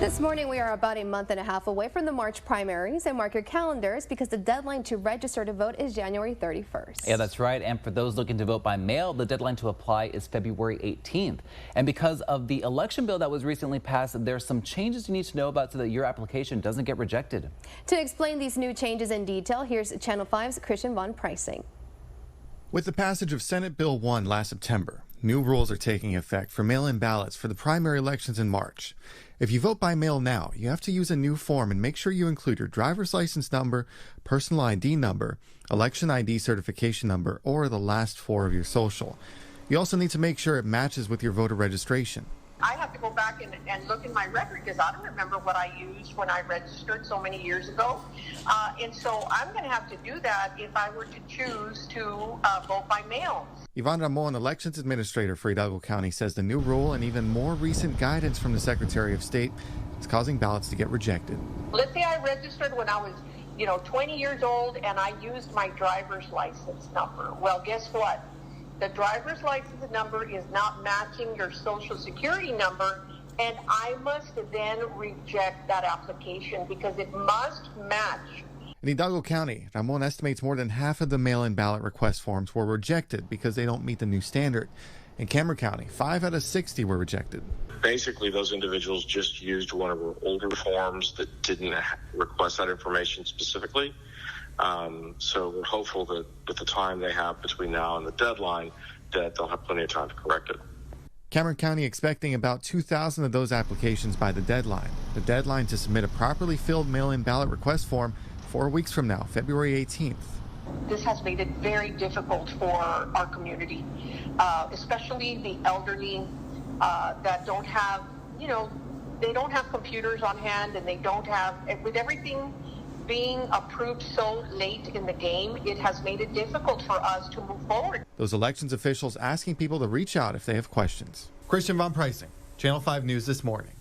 This morning, we are about a month and a half away from the March primaries, and mark your calendars because the deadline to register to vote is January 31st. Yeah, that's right. And for those looking to vote by mail, the deadline to apply is February 18th. And because of the election bill that was recently passed, there's some changes you need to know about so that your application doesn't get rejected. To explain these new changes in detail, here's Channel 5's Christian Von Preissing. With the passage of Senate Bill 1 last September, new rules are taking effect for mail-in ballots for the primary elections in March. If you vote by mail now, you have to use a new form and make sure you include your driver's license number, personal ID number, election ID certification number, or the last four of your social. You also need to make sure it matches with your voter registration. I have to go back and look in my record because I don't remember what I used when I registered so many years ago. And so I'm going to have to do that if I were to choose to vote by mail. Yvonne Ramon, elections administrator for Hidalgo County, says the new rule and even more recent guidance from the Secretary of State is causing ballots to get rejected. Let's say I registered when I was 20 years old and I used my driver's license number. Well, guess what? The driver's license number is not matching your social security number, and I must then reject that application because it must match. In Hidalgo County, Ramon estimates more than half of the mail-in ballot request forms were rejected because they don't meet the new standard. In Cameron County, 5 out of 60 were rejected. Basically, those individuals just used one of our older forms that didn't request that information specifically. So we're hopeful that with the time they have between now and the deadline, that they'll have plenty of time to correct it. Cameron County expecting about 2,000 of those applications by the deadline. The deadline to submit a properly filled mail-in ballot request form 4 weeks from now, February 18th. This has made it very difficult for our community, especially the elderly that don't have, they don't have computers on hand, and they don't have, with everything being approved so late in the game, it has made it difficult for us to move forward. Those elections officials asking people to reach out if they have questions. Christian Von Preissing, Channel 5 News this morning.